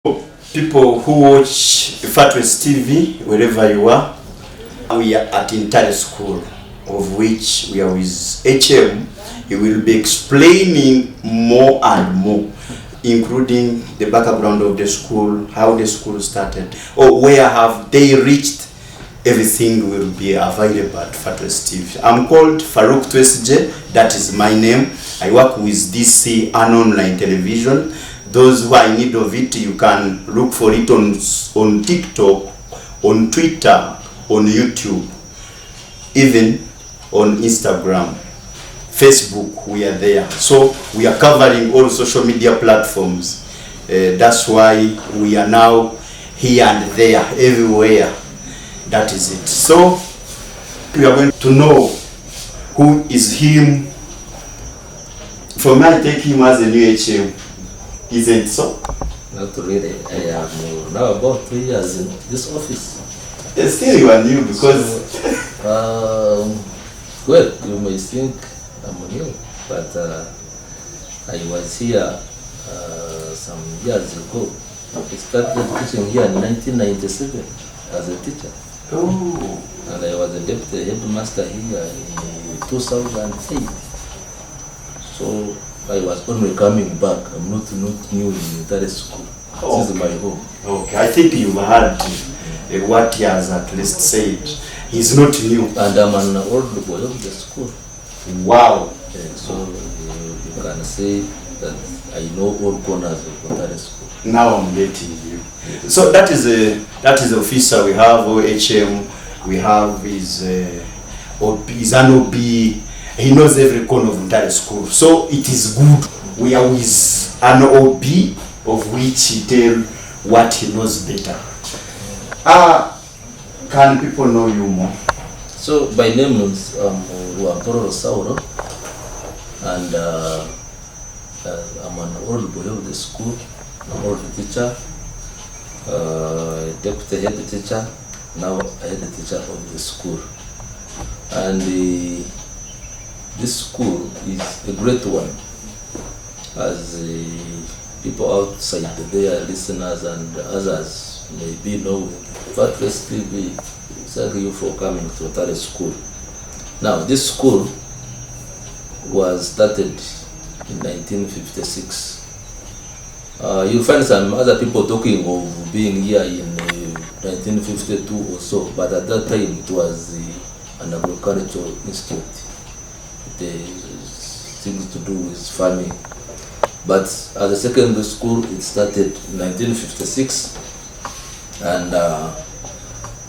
People who watch Fatwest TV, wherever you are, we are at Ntare School, of which we are with HM. He will be explaining more and more, including the background of the school, how the school started, or where have they reached. Everything will be available at Fatwest TV. I'm called Farouk Twesje, that is my name. I work with DC and online television. Those who are in need of it, you can look for it on TikTok, on Twitter, on YouTube, even on Instagram, Facebook, we are there. So we are covering all social media platforms. That's why we are now here and there, everywhere. That is it. So we are going to know who is him. For me, I take him as a new HM. Isn't so? Not really. I am now about 3 years in this office. Still you are new because... well, you may think I'm new, but I was here some years ago. I started teaching here in 1997 as a teacher. Oh. And I was a deputy headmaster here in 2008. So I was only coming back. I'm not new in Ntare school. Oh. This is my home. Okay, I think you've heard what he has at least said. He's not new. And I'm an old boy of the school. Wow. So you can say that I know all corners of Ntare school. Now I'm getting you. So that is the officer we have, OHM. We have his an OB. He knows every corner of Ntare school. So it is good. We are with an OB of which he tell what he knows better. Can people know you more? So my name is Rwampororo Saul, and I'm an old boy of the school, an old teacher, deputy head teacher, now a head teacher of the school. And this school is a great one, as people outside there, listeners and others maybe know. Fatwest TV, thank you for coming to Ntare school. Now, this school was started in 1956. You'll find some other people talking of being here in 1952 or so, but at that time it was an agricultural institute. Things to do with farming. But as a secondary school, it started in 1956, and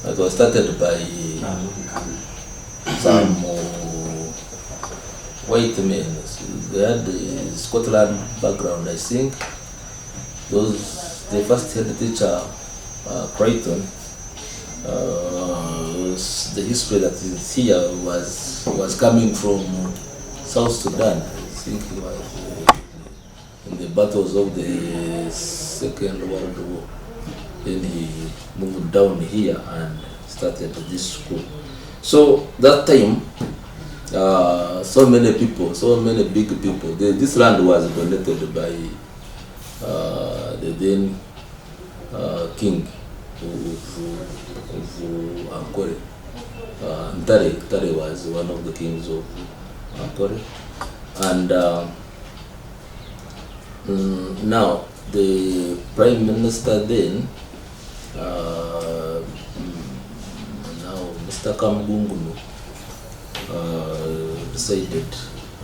it was started by some white men. They had the Scotland background, I think. The first head teacher, Crichton, the history that is here was coming from South Sudan. I think he was in the battles of the Second World War. Then he moved down here and started this school. So that time, so many people, so many big people. This land was donated by the then king of Ankole. Ntare was one of the kings of Ntare, and now the prime minister then, now Mr. Kamgungunu, decided,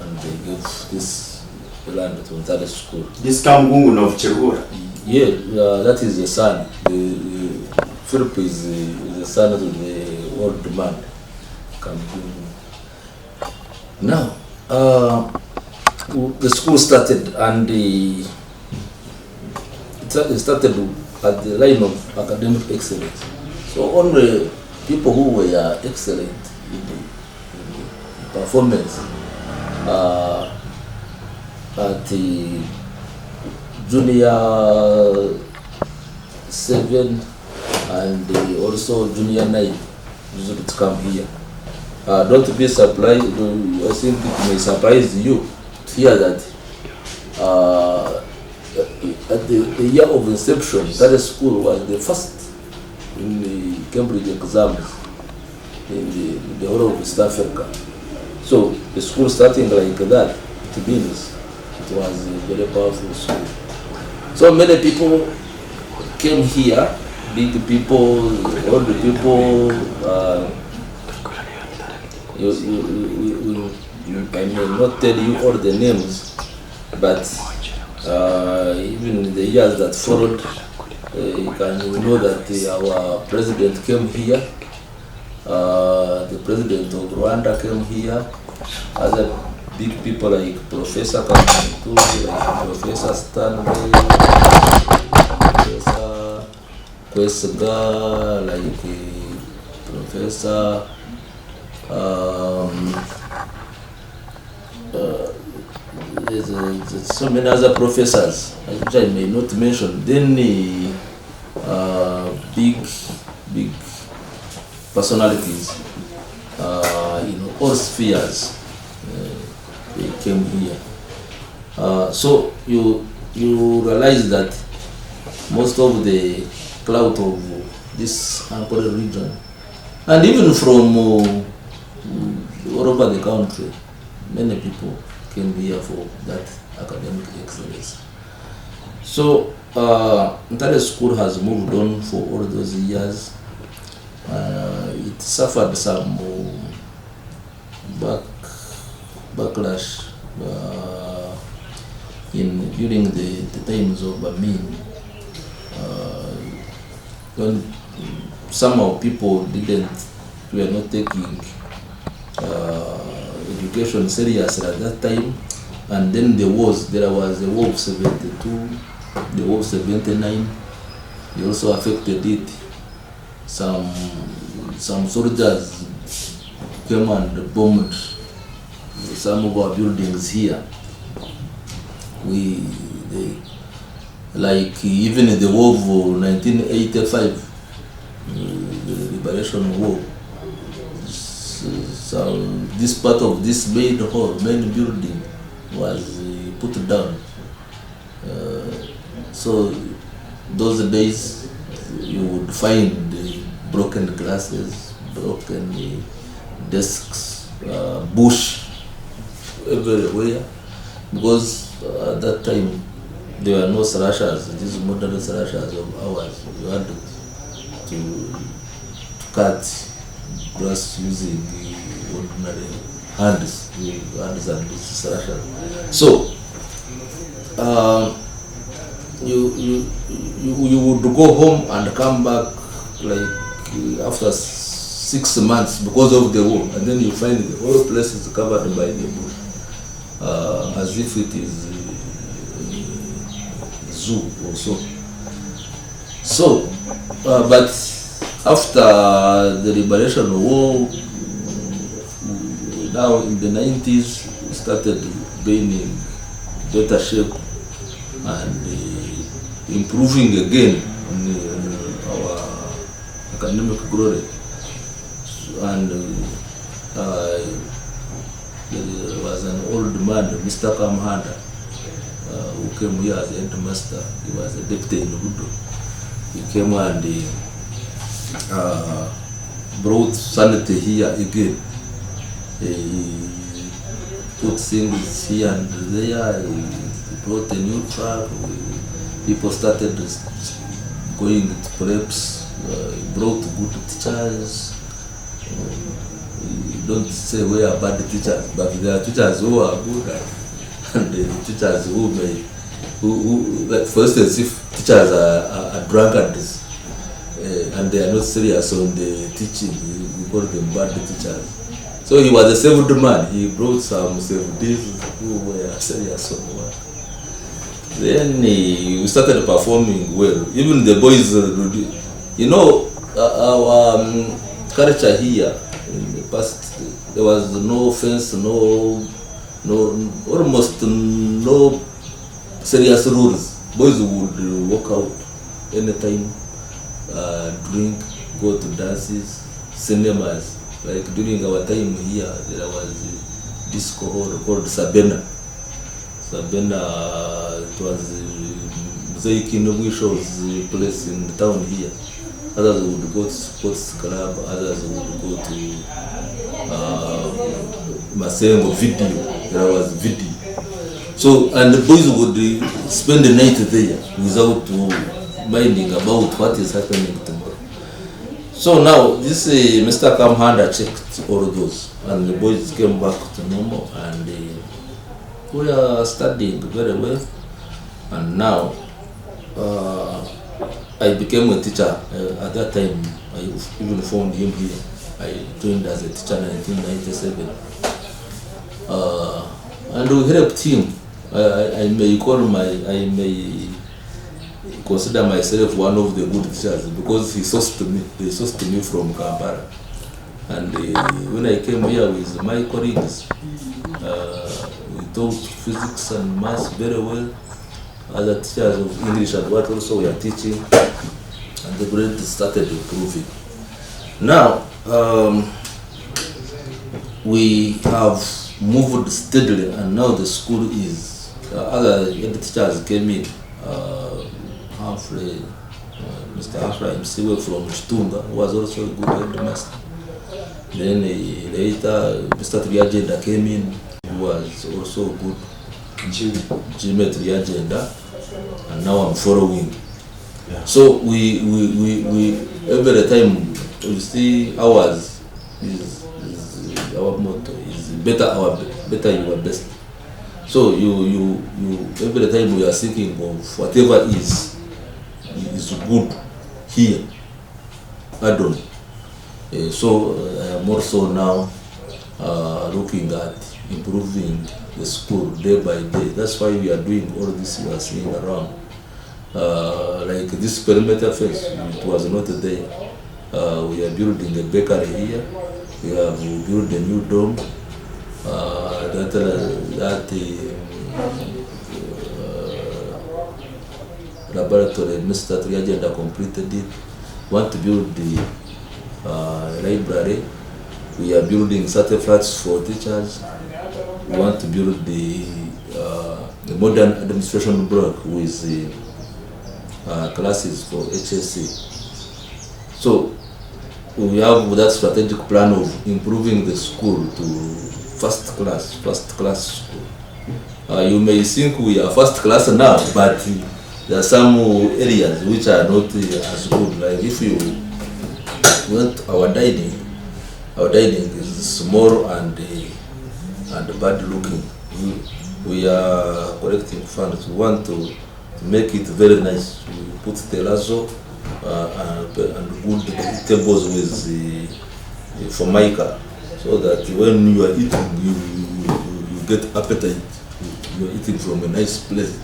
and they gave this land to Ntare school. This Kamgungunu of Chegura? Yeah, that is the son. Philip is the son of the old man, Kamgungunu. Now, the school started, and it started at the line of academic excellence. So only people who were excellent in performance at the junior 7 and also junior 9 usually to come here. Don't be surprised. I think it may surprise you to hear that at the year of inception, that school was the first in the Cambridge exams in the whole of East Africa. So the school starting like that, it means it was a very powerful school. So many people came here, big people, old people. I may not tell you all the names, but even in the years that followed, you know that our president came here, the president of Rwanda came here, other big people like Professor Kamutu, like Professor Stanley, Professor Kwesiga, like Professor there's so many other professors which I may not mention. Then the big personalities in all spheres they came here. So you realize that most of the clout of this Ankole region, and even from all over the country, many people came here for that academic excellence. So Ntare school has moved on for all those years. It suffered some backlash during the times of Amin, when somehow people were not taking education serious at that time. And then there was a war of 72, the war of 79. They also affected it. Some soldiers came and bombed some of our buildings here. Like even in the war of 1985, the Liberation War, so this part of this main building was put down. So those days you would find broken glasses, broken desks, bush everywhere, because at that time there were no slashers, these modern slashers of ours. You had to cut grass using ordinary hands and these slashers. So you would go home and come back like after 6 months because of the war, and then you find the whole place is covered by the bush, as if it is a zoo or so. So, but after the Liberation War, now in the 90s, we started being in better shape and improving again in our academic glory. And there was an old man, Mr. Kamhanda, who came here as a headmaster. He was a deputy in Rudo. He came and brought sanity here again. He put things here and there. He brought a new truck. People started going to preps. He brought good teachers. You don't say we are bad teachers, but there are teachers who are good, and the teachers who like for instance, if teachers are drunkards and they are not serious on the teaching, we call them bad teachers. So he was a saved man. He brought some saved who were serious on work. Then we started performing well. Even the boys, our culture here in the past, there was no offense, almost no serious rules. Boys would walk out anytime, drink, go to dances, cinemas. Like during our time here, there was a disco hall called Sabena. It was Wisho was place in the town here. Others would go to sports club, others would go to Masengo video. There was video. So, and the boys would spend the night there without minding about what is happening tomorrow. So now this Mr. Kamhanda checked all those, and the boys came back to normal, and we are studying very well. And now I became a teacher. At that time, I even found him here. I joined as a teacher in 1997, and we helped him. I may consider myself one of the good teachers because he sourced me from Kampala. And when I came here with my colleagues, we taught physics and maths very well. Other teachers of English and what also we are teaching, and the grade started improving. Now we have moved steadily, and now the school is other teachers came in. Mr. Afra himself from Chitunga was also a good headmaster. Then later Mr. Triagenda came in, who was also good geometry agenda, and now I'm following. Yeah. So we every time you see ours is our motto is better your best. So you every time we are thinking of whatever is good here, add on. So I am also now looking at improving the school day by day. That's why we are doing all this you are seeing around. Like this perimeter fence, it was not there. We are building a bakery here. We have built a new dome. Laboratory, Mr. Triagenda completed it. Want to build the library. We are building certain flats for teachers. We want to build the modern administration block with the classes for HSC. So we have that strategic plan of improving the school to first class school. You may think we are first class now, but there are some areas which are not as good. Like if you want our dining is small and bad looking. We are collecting funds. We want to make it very nice. We put terrazzo and good tables with the formica, so that when you are eating, you get appetite. You are eating from a nice place.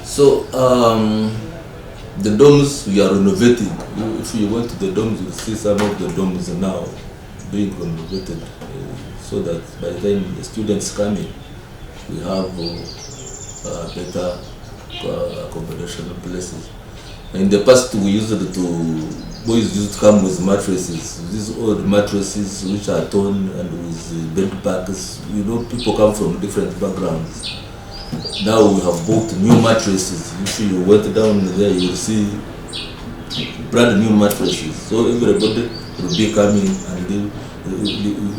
So the domes we are renovating. If you went to the domes, you will see some of the domes now being renovated, so that by the time the students come in, we have better accommodation places. In the past, boys used to come with mattresses. These old mattresses which are torn and with bed bugs. You know, people come from different backgrounds. Now we have bought new mattresses. If you went down there, you will see brand new mattresses. So everybody will be coming, and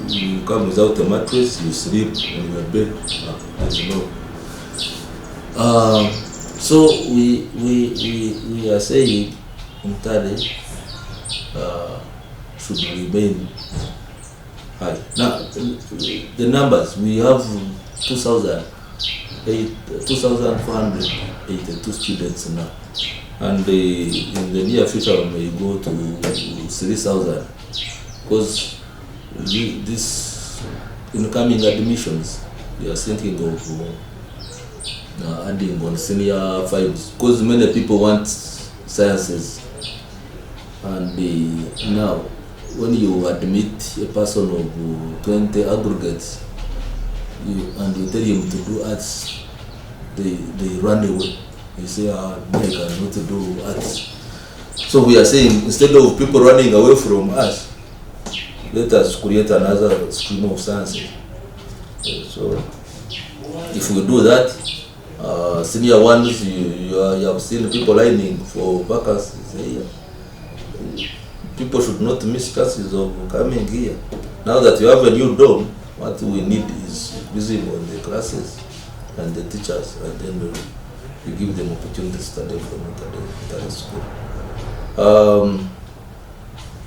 you come without a mattress, you sleep on your bed, as you know. So we are saying Ntare should remain high. Now the numbers, we have 2,482 students now, and in the near future we may go to 3,000, because this incoming admissions, we are thinking of adding on senior 5s, because many people want sciences, and now when you admit a person of 20 aggregates and you tell him to do arts, they run away. They say, I cannot do arts. So we are saying, instead of people running away from us, let us create another stream of sciences. So if we do that, Senior ones, you have seen people lining for vacancies here. People should not miss chances of coming here. Now that you have a new dorm, what we need is visiting on the classes and the teachers, and then we give them opportunity to study from Ntare school.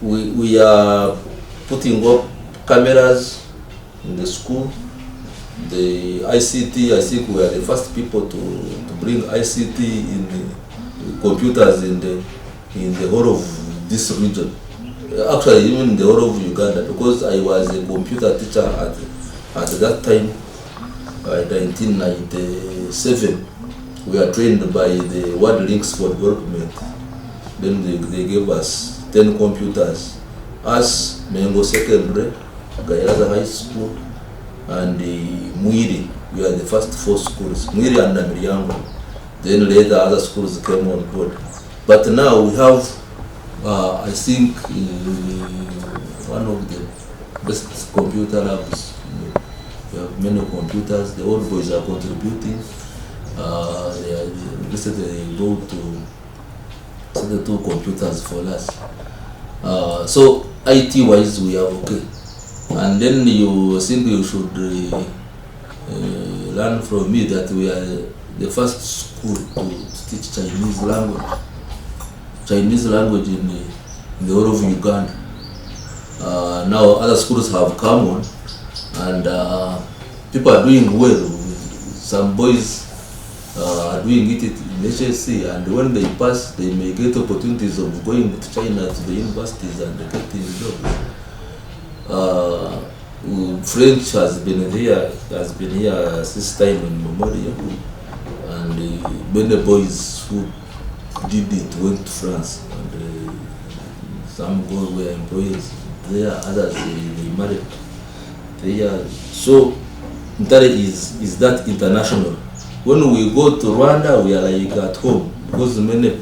We are putting up cameras in the school. The ICT, I think we are the first people to bring ICT in the computers in the whole of this region. Actually, even in the whole of Uganda, because I was a computer teacher at that time, 1997. We are trained by the World Links for Development. Then they gave us 10 computers. Us, Mengo Secondary, Gairaza High School, and Mwiri. We are the first 4 schools, Mwiri and Namiriango. Then later other schools came on board. But now we have, I think, one of the best computer labs. We have many computers. The old boys are contributing. They go to set the 2 computers for us. So IT-wise, we are okay. And then you think you should learn from me that we are the first school to teach Chinese language. Chinese language in the whole of Uganda. Now other schools have come on, and people are doing well. Some boys are doing it in HSC, and when they pass, they may get opportunities of going to China to the universities and getting jobs. French has been here since time in memorial, and many boys who did it went to France, and some girls were employees there, others they married there. So Ntare is that international. When we go to Rwanda, we are like at home, because many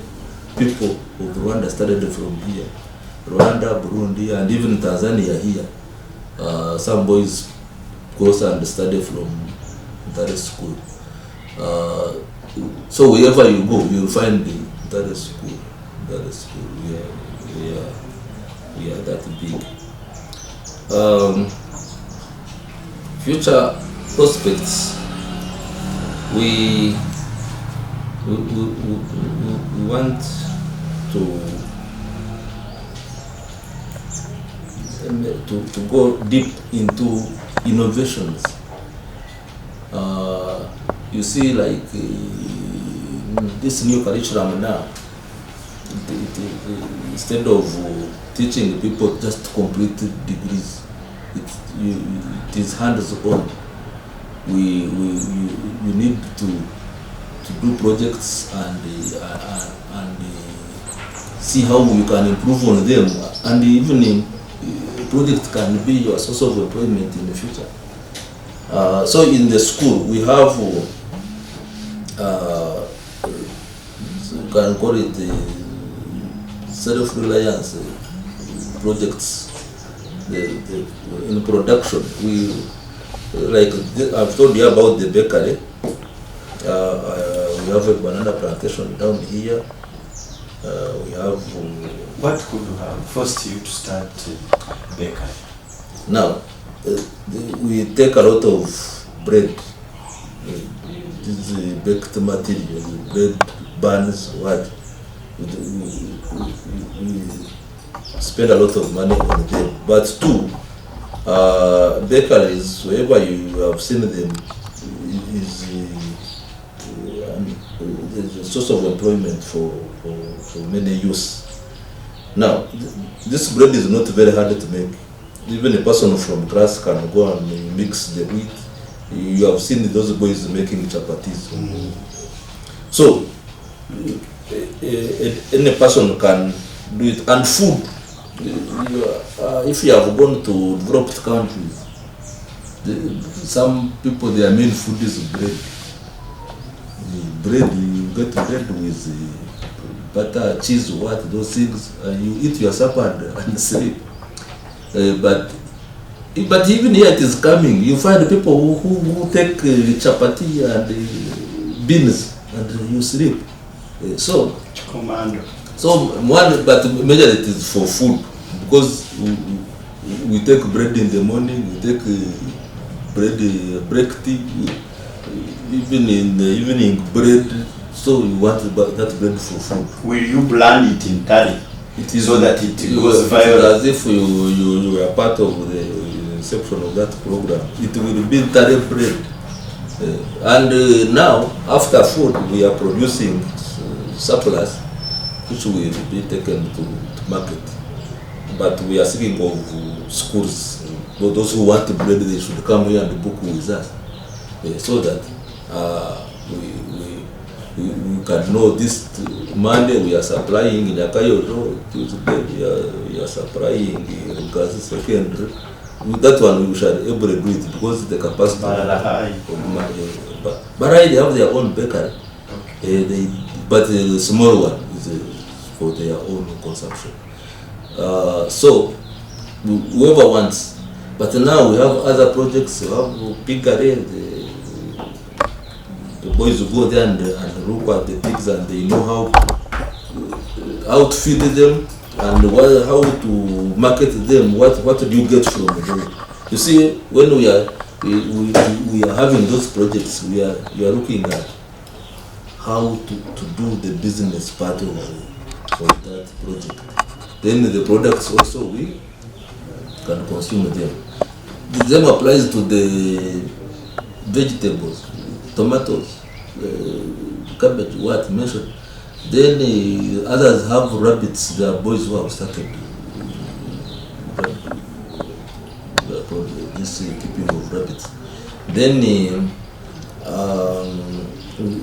people of Rwanda started from here. Rwanda, Burundi, and even Tanzania here. Some boys go and study from Ntare school. So wherever you go, you will find the Ntare school. Ntare school. We are that big. Future prospects. We want to go deep into innovations. You see, like this new curriculum now, instead of teaching people just complete degrees, it is hands-on. You need to do projects and see how you can improve on them, and even project can be your source of employment in the future. So in the school we have, you can call it self-reliance projects. In production, we like I've told you about the bakery. We have a banana plantation down here. We have. What could have forced you to start bakery? Now, we take a lot of bread. This baked material, bread, buns, what? We spend a lot of money on them. But two, bakeries, wherever you have seen them, is a source of employment for many youths. Now, this bread is not very hard to make. Even a person from class can go and mix the wheat. You have seen those boys making chapatis. Mm-hmm. So, any person can do it. And food, if you have gone to developed countries, some people, their main food is bread. Bread, you get bread with butter, cheese, what, those things, and you eat your supper and sleep. But even here it is coming. You find people who take chapati and beans and you sleep. So Commando. So one, but majority it is for food, because we take bread in the morning, we take break tea, even in the evening bread. So we want that bread for food. Will you blend it in Ntare? It is so that it goes viral. As if you are part of the inception of that program. It will be Ntare bread. And now, after food, we are producing surplus, which will be taken to market. But we are seeking of schools. Those who want bread, they should come here and book with us, so that we can know this Monday we are supplying in Akayoto, Tuesday we are supplying in Gazi Secondary. That one we shall able to do it because the capacity. But they have their own bakery, but the small one is for their own consumption. So whoever wants. But now we have other projects. We have piggery. The boys will go there and look at the pigs, and they know how to feed them and how to market them. What do you get from them? You see, when we are having those projects, we are looking at how to do the business part of that project. Then the products also we can consume them. The same applies to the vegetables, tomatoes, cabbage, what mentioned. Then others have rabbits. There are boys who have started this keeping of rabbits. Then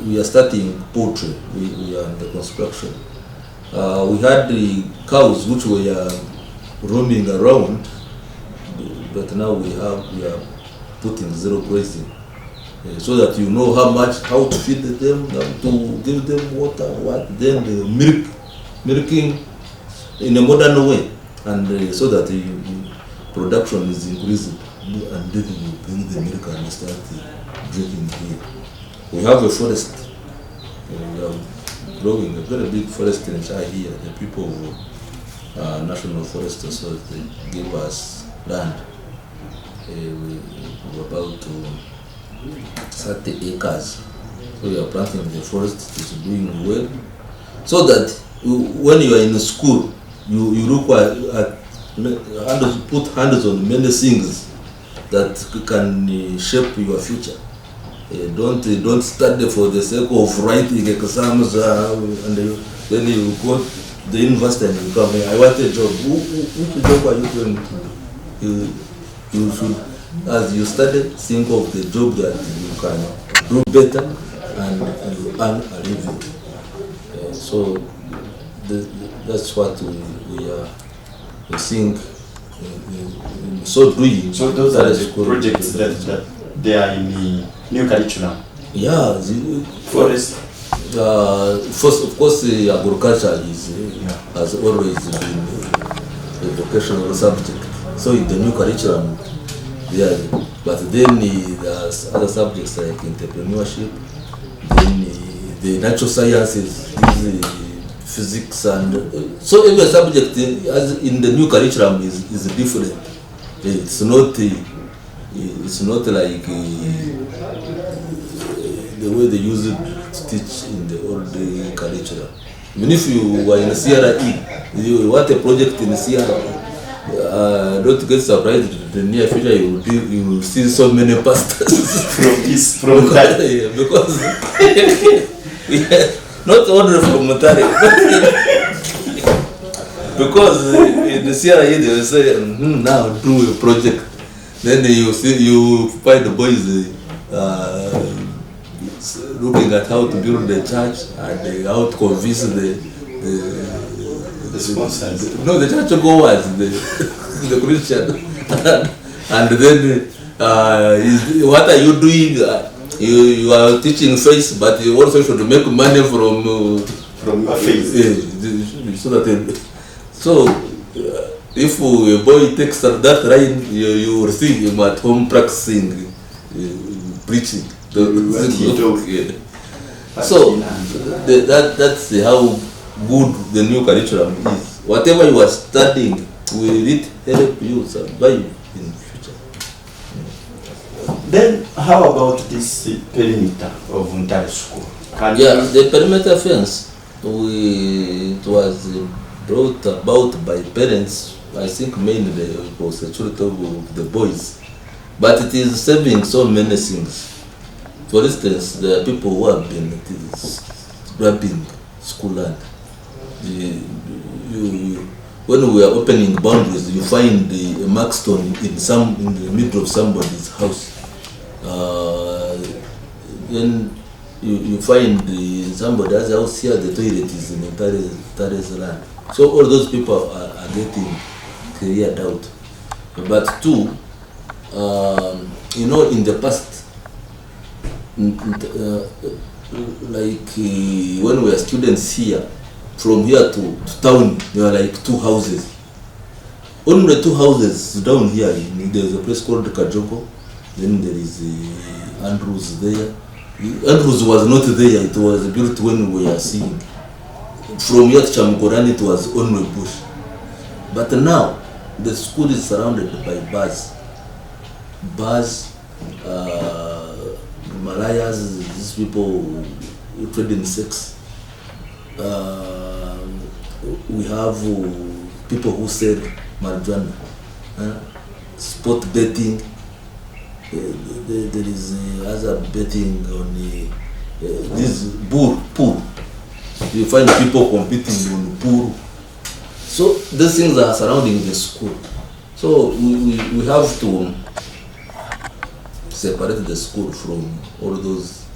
we are starting poultry. We are under construction. We had the cows which were roaming around, but now we are putting zero grazing, so that you know how to feed them, how to give them water, then the milking in a modern way, and so that the production is increasing, and then you bring the milk and start drinking here. We have a forest. We are growing a very big forest in Chai here. The people of National Forest Authority give us land. We're about to 30 acres. So we are planting the forest. It's doing well. So that when you are in school, you look at put hands on many things that can shape your future. Don't study for the sake of writing exams and then you go to the university and you come here. I want a job. Which job are you going to do? You should, as you study, think of the job that you can do better and earn a living. So that's what we are think. So doing. So those are the projects that they are in the new curriculum. Yeah, the forest. First, of course, agriculture has always been a vocational subject. So in the new curriculum, but then there's other subjects like entrepreneurship, then the natural sciences, physics, and so every subject as in the new curriculum is different. It's not like the way they used to teach in the old curriculum. Even if you were in CRE, you want a project in CRE, don't get surprised in the near future you will see so many pastors from that. Because not only from Ntare, because in the CRE they will say, now do a project. Then you find the boys looking at how to build the church and how to convince the sponsors. No, the church goers, the Christian. And then what are you doing? You are teaching faith, but you also should make money from faith. So if a boy takes that line, you will see him at home practicing preaching. So that's how good the new curriculum is. Whatever you are studying will it help you survive in future. Then how about this perimeter of Ntare School? The perimeter fence, it was brought about by parents. I think mainly for security of the boys, but it is saving so many things. For instance, there are people who have been grabbing school land. When we are opening boundaries, you find a markstone in the middle of somebody's house. Then you find somebody else's house here, the toilet is in Ntare's land. So all those people are getting cleared out. But two, in the past, like when we were students here, from here to town, there are like 2 houses. Only 2 houses down here. There's a place called Kajogo. Then there is Andrews there. Andrews was not there. It was built when we are seeing. From here to Chamgoran, it was only bush. But now, the school is surrounded by bars. Bars, Malayas, these people who trade in sex. We have people who sell marijuana, sport betting. There is other betting on this pool. You find people competing on pool. So these things are surrounding the school. So we have to separate the school from all those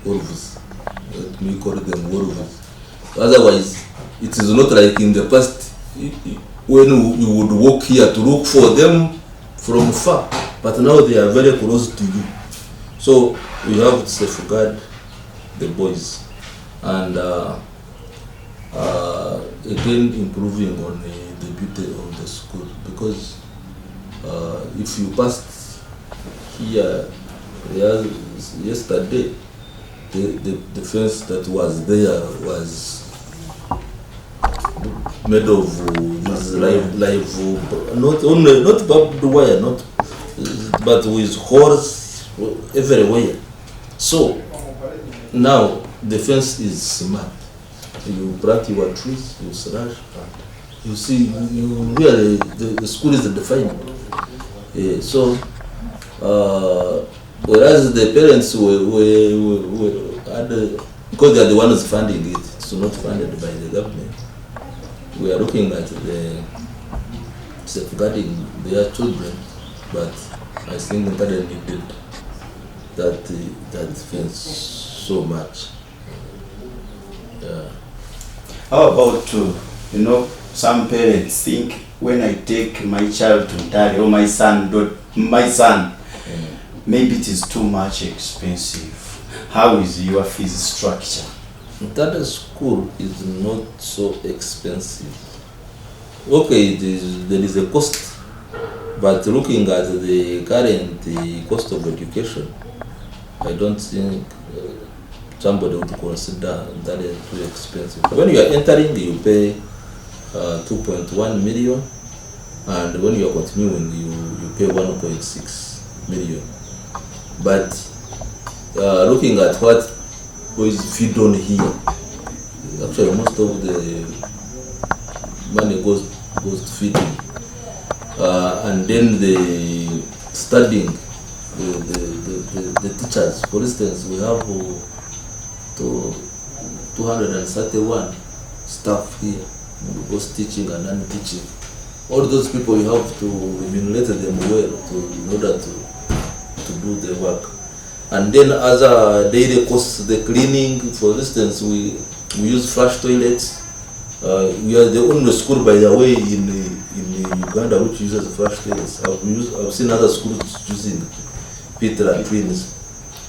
wolves. Let me call them wolves. Otherwise, it is not like in the past when you would walk here to look for them from far. But now they are very close to you. So we have to safeguard the boys. And again, improving on the beauty of the school. Because if you passed here yesterday, the fence that was there was made of not barbed wire, but with holes everywhere. So now the fence is smart. You plant your trees, you slash, you see, you really the school is defined. So whereas the parents because they are the ones funding it, it's not funded by the government. We are looking at the safeguarding their children, but I think the parent needed that fence so much. Yeah. How about some parents think when I take my child to Ntare or my son, maybe it is too much expensive. How is your fees structure? Ntare school is not so expensive. Okay, there is a cost, but looking at the current cost of education, I don't think somebody would consider that too expensive. When you are entering, you pay 2.1 million, and when you are continuing, you pay 1.6 million. But looking at what boys feed on here, actually most of the money goes to feeding, and then the studying, the teachers. For instance, we have 231 staff here, both teaching and non-teaching. All those people, you have to remunerate them well in order to do the work. And then other daily costs, the cleaning. For instance, we use flush toilets. We are the only school, by the way, in Uganda which uses flush toilets. I've seen other schools using pit latrines.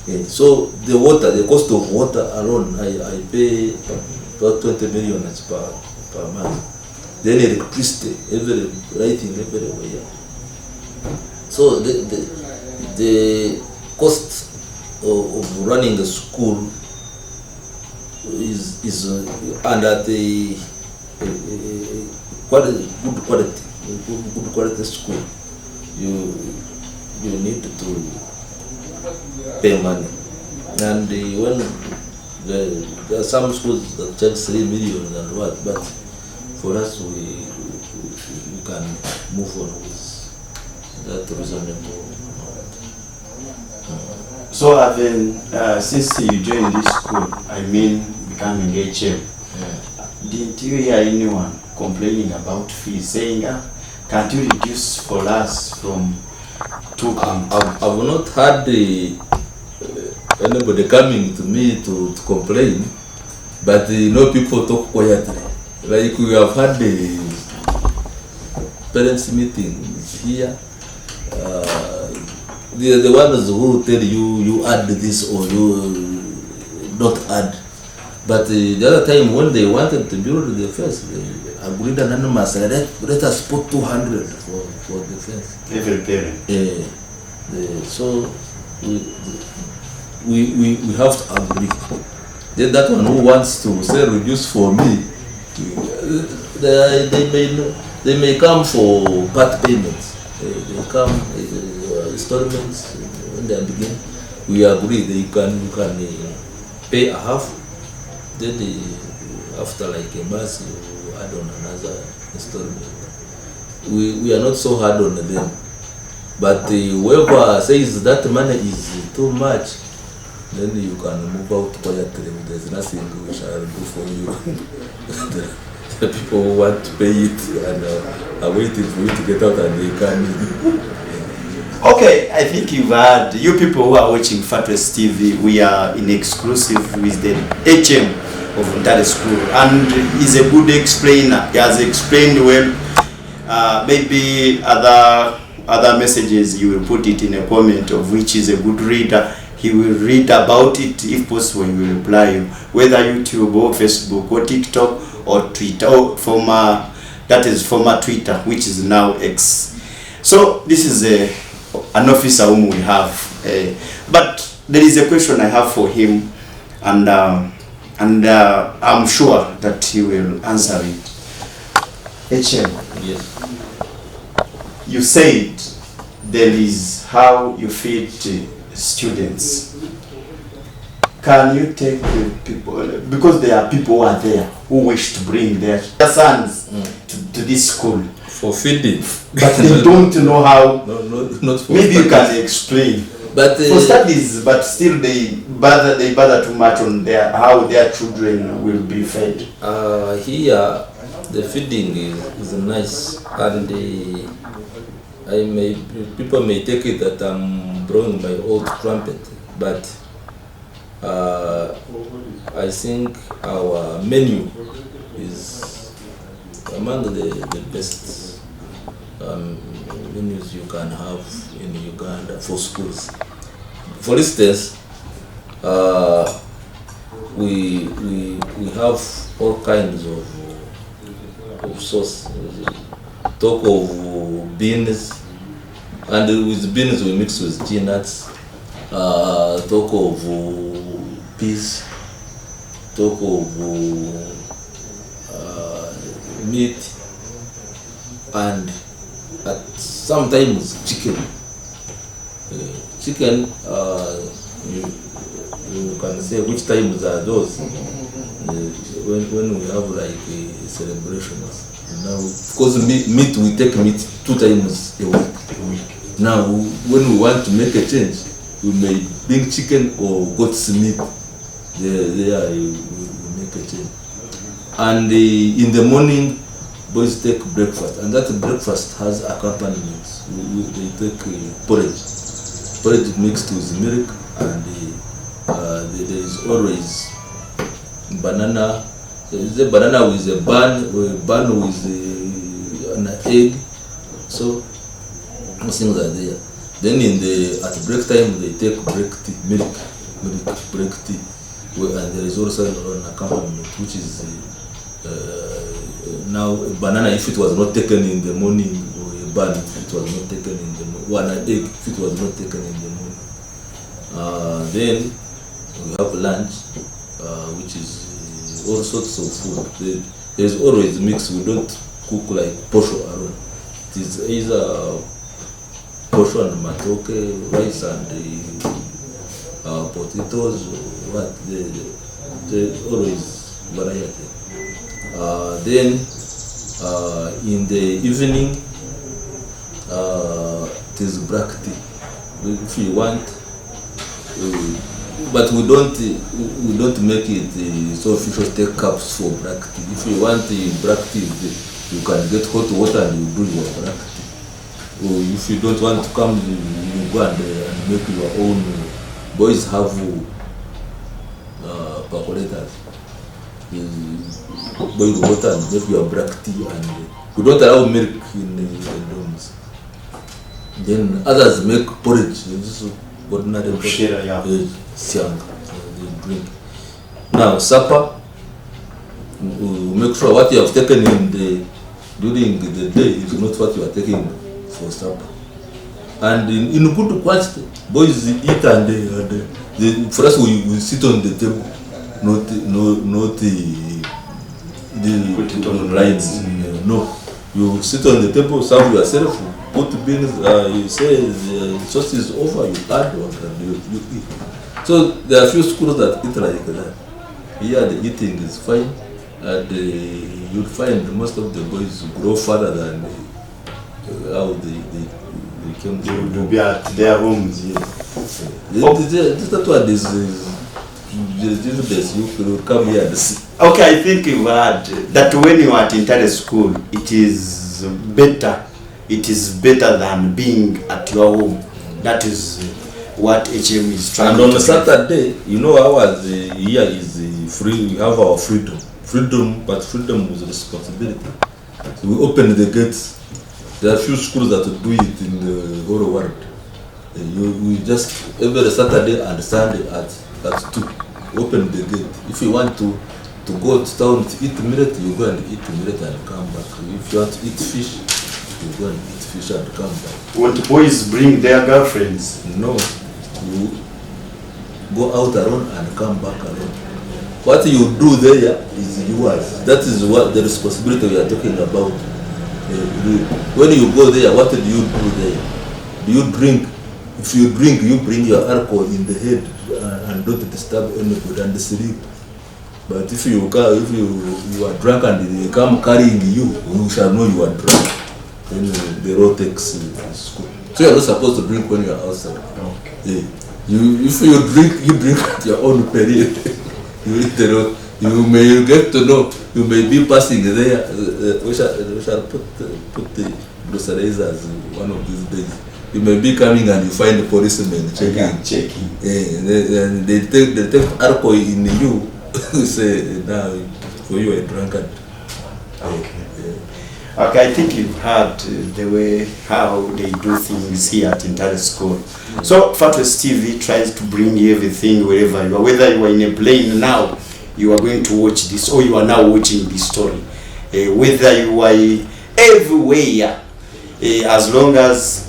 Yeah. So the water, the cost of water alone, I pay about 20 million per month. Then electricity, lighting everywhere. So the cost of running a school is and at the good quality school, you need to pay money. And when there are some schools that charge 3 million and what, but for us we can move on with that reasonable. So having since you joined this school, I mean becoming HM, didn't you hear anyone complaining about fees, saying, can't you reduce for us from 2 I've not had anybody coming to me to complain, but people talk quietly. Like we have had the parents meetings here. The ones who tell you add this or you not add. But the other time when they wanted to build the fence, they agreed anonymously, let us put 200 for the fence. Every parent. So we have to agree. Then that one who wants to say reduce for me, they may come for part payments. They come installments when they begin. We agree that you can pay a half. Then after like a month you add on another installment. We are not so hard on them. But whoever says that money is too much, then you can move out quietly. There's nothing we shall do for you. The people who want to pay it and are waiting for you to get out and they come. Okay, I think you've heard, you people who are watching Fatwest TV, we are in exclusive with the HM of Ntare School, and he's a good explainer. He has explained well. Maybe other messages you will put it in a comment of which is a good reader. He will read about it. If possible, he will reply you, whether YouTube or Facebook or TikTok or Twitter, or former Twitter, which is now X. So this is an officer whom we have, but there is a question I have for him, and I'm sure that he will answer it. HM, yes. You said there is how you feed students. Can you take people, because there are people who are there who wish to bring their sons to this school for feeding, but they don't know how. Not for maybe studies. You can explain. But for studies, but still they bother too much on how their children will be fed. Here the feeding is nice, and people may take it that I'm blowing my old trumpet, but I think our menu is among the best menus you can have in Uganda for schools. For instance, we have all kinds of sauce. Talk of beans, and with beans we mix with peanuts. Talk of peas. Talk of meat, and sometimes chicken. Chicken, you can say which times are those when we have like celebrations. Now, because meat, we take meat 2 times a week. Now, when we want to make a change, we may bring chicken or goat's meat. There we make a change. And in the morning, boys take breakfast, and that breakfast has accompaniments. They take porridge mixed with milk, and there is always banana. There is a banana with a bun with an egg. So things are there. Then at break time they take milk break tea, and there is also an accompaniment which is now a banana if it was not taken in the morning, or a bun if it was not taken in the morning, or an egg if it was not taken in the morning. Then we have lunch, which is all sorts of food. There's always mix. We don't cook like posho alone. It is either posho and matoke, rice and potatoes. What there's always variety. Then in the evening, it is black tea. If you want, but we don't make it so official. Take cups for black tea. If you want black tea, you can get hot water and you do your black tea. Or if you don't want to come, you go and make your own. Boys have percolators. Boil water and make your black tea, and we don't allow milk in the dorms. Then others make porridge. This is ordinary porridge. Siang, they drink. Now supper, make sure what you have taken during the day is not what you are taking for supper. And in good quantity, boys eat and for us we sit on the table, not put it on lines. No, you sit on the table, serve yourself, put beans. You say the sauce is over, you add water, and you eat. So there are a few schools that eat like that. Here the eating is fine, and you'll find most of the boys grow further than how they came to. They will be at their homes. Yeah. That one is you will come here and see. Okay, I think you heard that when you are at Ntare school, it is better than being at your home. That is what HM is trying to do. And on Saturday, you know, ours here is free. We have our freedom, but freedom with responsibility. So we open the gates. There are few schools that do it in the whole world. We just every Saturday and Sunday at 2 open the gate. If you want to go to town to eat millet, you go and eat millet and come back. If you want to eat fish, you go and eat fish and come back. Won't boys bring their girlfriends? No, you go out alone and come back alone. What you do there is yours. That is what the responsibility we are talking about. When you go there, what do you do there? Do you drink? If you drink, you bring your alcohol in the head and don't disturb anybody and sleep. But if you are drunk and they come carrying you, you shall know you are drunk. Then the road takes school. So you are not supposed to drink when you are outside. Okay. Yeah. If you drink at your own peril. You hit the road. You may get to know. You may be passing there. We shall put the groceries as one of these days. You may be coming and you find the policemen checking. And they take alcohol in you. You say now for you a drunkard. Okay. Yeah. Okay, I think you've heard the way how they do things here at Ntare School. So Fatwest TV tries to bring you everything wherever you are. Whether you are in a plane now, you are going to watch this, or you are now watching this story. Whether you are everywhere, as long as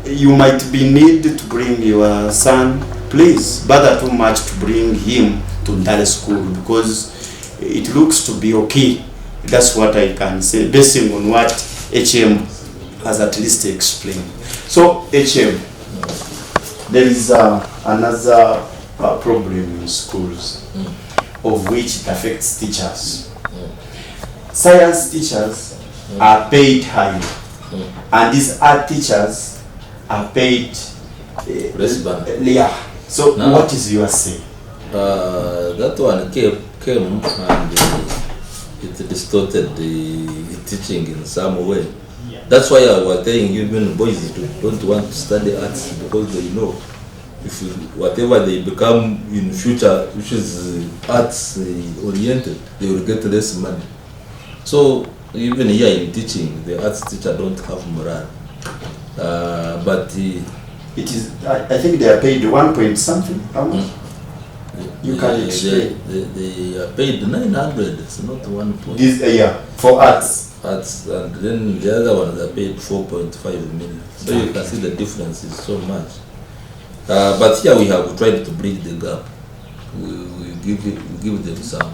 you might be needed to bring your son, please bother too much to bring him to Ntare School, because it looks to be okay. That's what I can say, basing on what HM has at least explained. So HM, there is another problem in schools, of which it affects teachers. Science teachers are paid highly, and these art teachers are paid yeah. So now, what is your say? That one came and it distorted the teaching in some way. That's why I was telling you, even boys don't want to study arts, because they know if whatever they become in future, which is arts oriented, they will get less money. So even here in teaching, the arts teacher don't have morale. But it is. I think they are paid 1 point something. How much? You can explain. They are paid 900. It's not 1 point. This for arts. Arts, and then the other ones are paid 4.5 million. So you can see the difference is so much. But here we have tried to bridge the gap. We give them some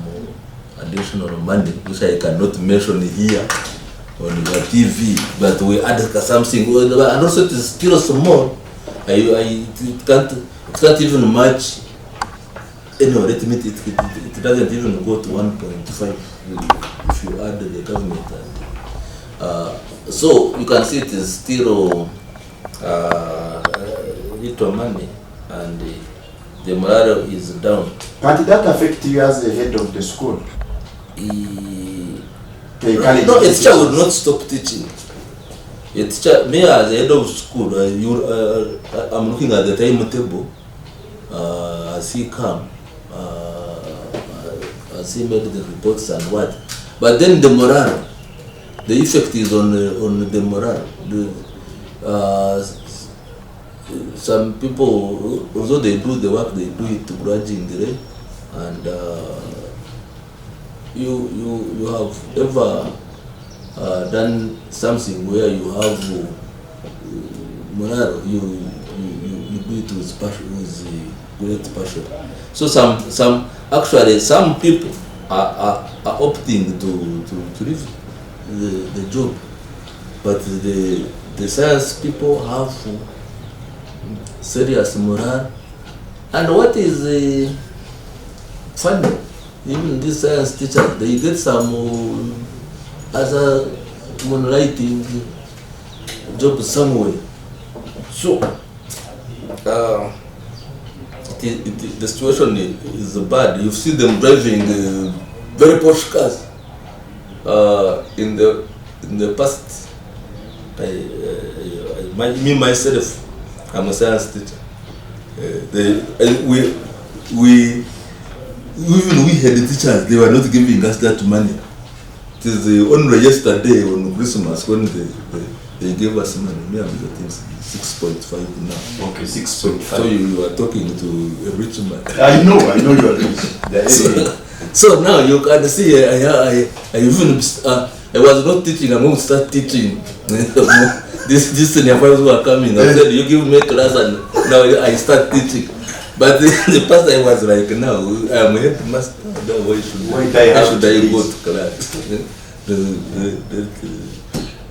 additional money, which I cannot mention here on your TV, but we add something, and also it is still small. It can't even match. Anyway, it doesn't even go to 1.5 if you add the government. So you can see it is still little money, and the morale is down. But did that affect you as the head of the school? No, a teacher will not stop teaching. A teacher, me as the head of school, I'm looking at the timetable as he come, as he made the reports and what. But then the morale, the effect is on the morale. Some people, although they do the work, they do it grudgingly, and you have ever done something where you have morale, you do it with passion, with great passion. So some people are opting to leave the job, but the science people have serious morale. And what is funny, even these science teachers, they get some other moonlighting job somewhere. So the situation is bad. You see them driving very posh cars. In the past, me myself, I'm a science teacher. We had the teachers, they were not giving us that money. It is only yesterday on Christmas when they gave us money. Me, I'm getting 6.5 now. Okay, 6.5. So you are talking to a rich man. I know you are rich. So now you can see, I was not teaching, I'm going to start teaching. This senior fellows who are coming, I said, you give me a class, and now I start teaching. But the past I was like, now I'm a headmaster. Why should I go to class?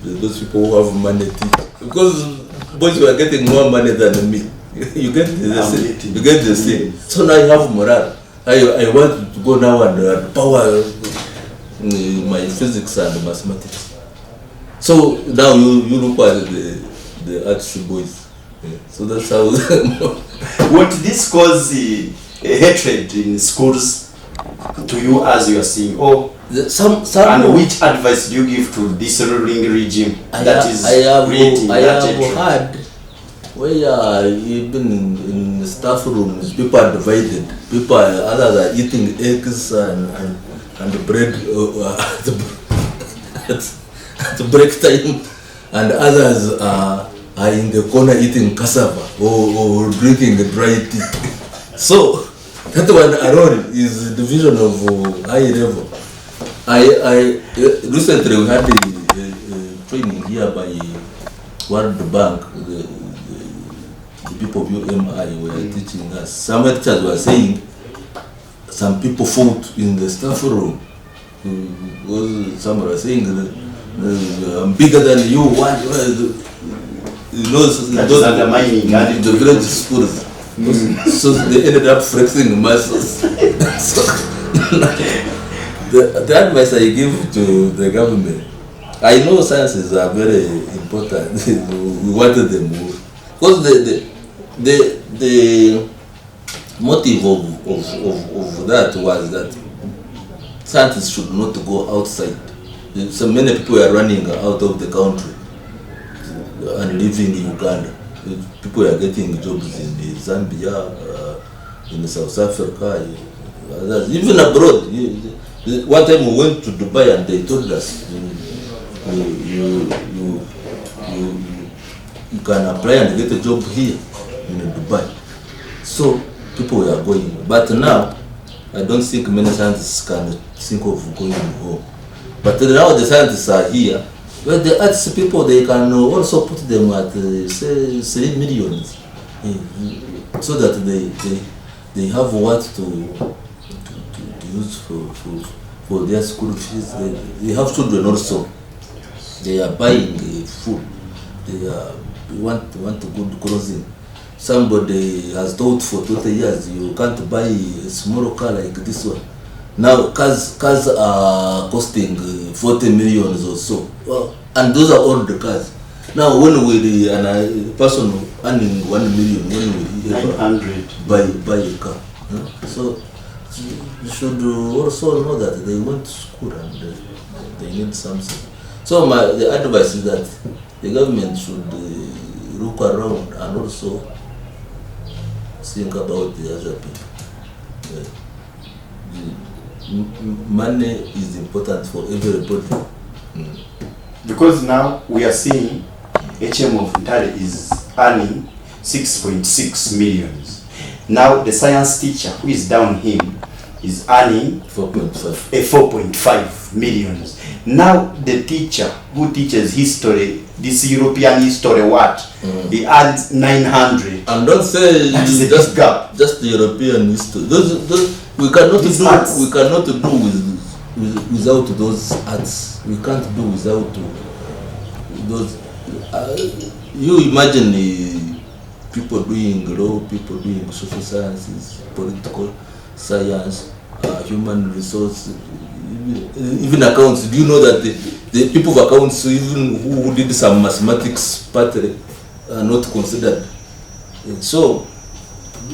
Those people who have money teach. Because boys were getting more money than me. You get the same. So now I have morale. I want to go now and power my physics and mathematics. So now you look at the arts boys. Yeah. So that's how. Would this cause hatred in schools to you as you are seeing? And which advice do you give to this ruling regime that is creating that hatred? I have heard where even in the staff rooms, people are divided. People, others are eating eggs and bread at break time, and others are in the corner eating cassava or drinking dry tea. So that one alone is a division of high level. I recently we had a training here by World Bank. The people of UMI were teaching us. Some teachers were saying some people fought in the staff room. Some were saying I'm bigger than you. Those undermining the village schools. So they ended up flexing muscles. So the advice I give to the government, I know sciences are very important. We wanted them more. Because the motive of that was that scientists should not go outside. So many people are running out of the country and living in Uganda. People are getting jobs in Zambia, in South Africa, even abroad. One time we went to Dubai and they told us you can apply and get a job here in Dubai. So people are going. But now, I don't think many scientists can think of going home. But now the scientists are here. Well, the arts people, they can also put them at, say 3 million. So that they have what to use for their school fees. They have children also. They are buying food. They want good clothing. Somebody has taught for 20 years, you can't buy a small car like this one. Now cars are costing 40 million or so. Well, and those are all the cars. Now when we a person earning 1 million, when we 900 buy a car. So you should also know that they went to school and they need something. So the advice is that the government should look around and also think about the other people. Money is important for everybody. Because now we are seeing HM of Ntare is earning 6.6 millions. Now the science teacher who is down him is earning 4.5 millions. Now the teacher who teaches history, this European history, he earns 900. And don't say just the European history. Those we cannot do without those arts. We can't do without those. You imagine people doing law, people doing social sciences, political science, human resource, even accounts. Do you know that the people of accounts, even who did some mathematics part, are not considered? So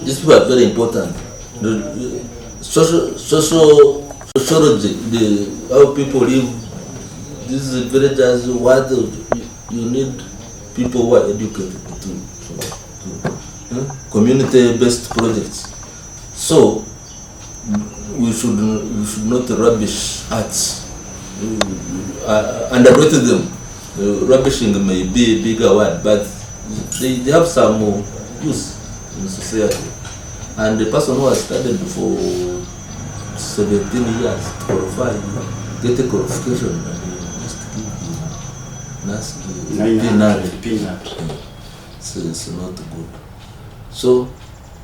these people are very important. Sociology, how people live, these villages, what you need people who are educated to community-based projects. So we should not rubbish arts, underrate them. Rubbishing may be a bigger word, but they have some use in society. And the person who has studied for 17 years to qualify, get a qualification, and he must give the peanut. So it's not good. So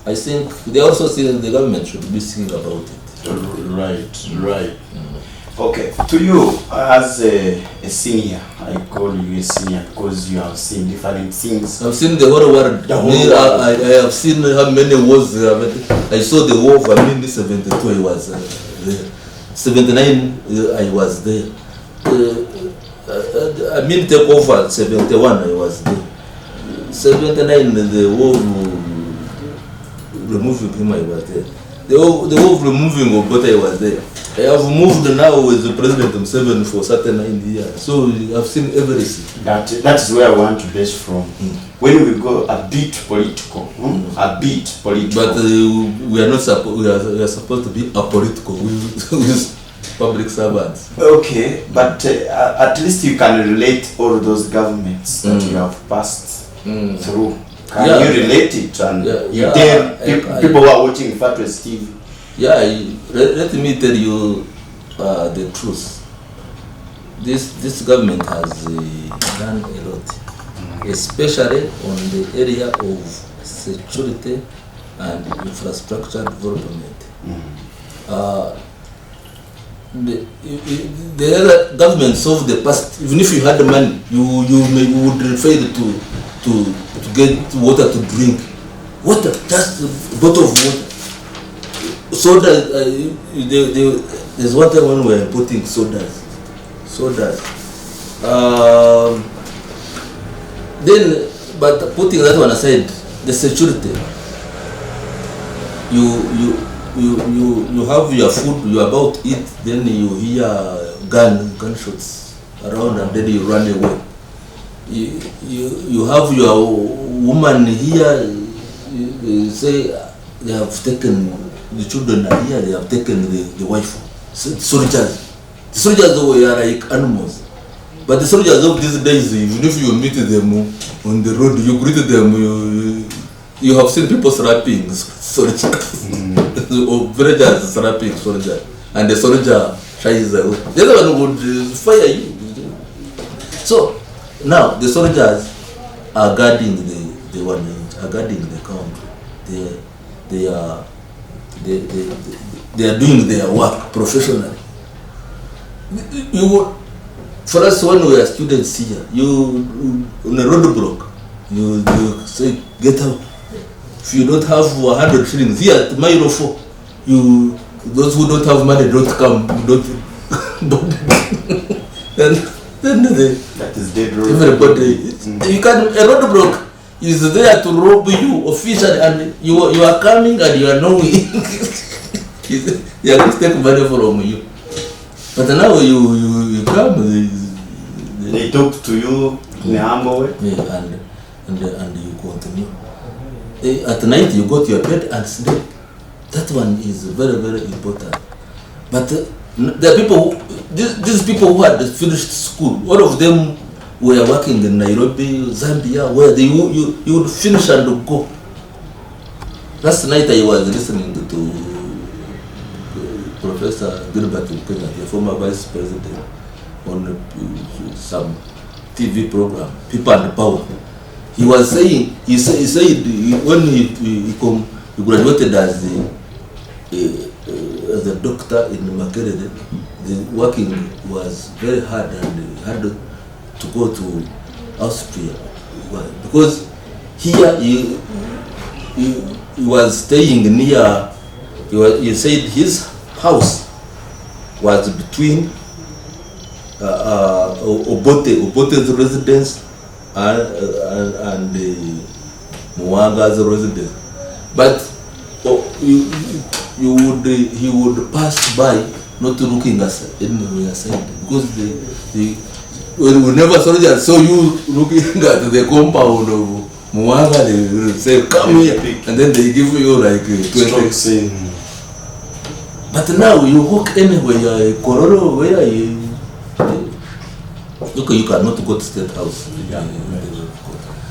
I think they also say that the government should be thinking about it. Right. Okay, to you as a senior, I call you a senior because you have seen different things. I've seen the whole world. I have seen how many wars there are. I saw the war of 72, I was there. 79, I was there. Take over 71, I was there. 79, the war removing him, I was there. The war of removing Obote, I was there. I have moved now with the president himself for 39 years, so I've seen everything. That's where I want to base from. When we go a bit political, But we are not we are supposed to be apolitical with public servants. Okay, but at least you can relate all those governments that you have passed through. Can you relate it and you tell people who are watching Fatwa's TV? Yeah, let me tell you the truth. This government has done a lot, especially on the area of security and infrastructure development. The other governments of the past, even if you had the money, you would fail to get water to drink. Water, just a bottle of water. Soda, there's one time when we were putting sodas. Then, but putting that one aside, the security. You have your food, you about to eat, then you hear gunshots around, and then you run away. You have your woman here. You say they have taken. The children are here, they have taken the wife. Soldiers. The soldiers were like animals. But the soldiers of these days, even if you meet them on the road, you greet them, you have seen people slapping soldiers. Or villagers slapping soldiers. And the soldier shies away. The other one would fire you. So, now the soldiers are guarding are guarding the country. They are doing their work professionally. You would, for us when we are students here, you on a roadblock, you say get out. If you don't have 100 shillings here at mile 4, you those who don't have money don't come. Don't. then that is dead road. Everybody, you can a roadblock is there to rob you officially, and you are coming and you are knowing they are going to take money from you. But now you come, they talk to you in a humble way. Yeah, and you continue. At night you go to your bed and sleep. That one is very, very important. But there are people these people who had finished school, all of them were working in Nairobi, Zambia, where you would finish and go. Last night I was listening to Professor Gilbert Kenya, the former vice president, on some TV program, People and Power. He was saying, he said when he graduated as a doctor in Makerere, the working was very hard and had to go to Austria. Because here he was staying near, he said his house was between Obote's residence and Mwanga's residence. But he would pass by, not looking anywhere aside, because we never saw you looking at the compound of Mwanga. They say, come here, and then they give you like 20. But now you walk anywhere, Kororo, where you cannot go to State House.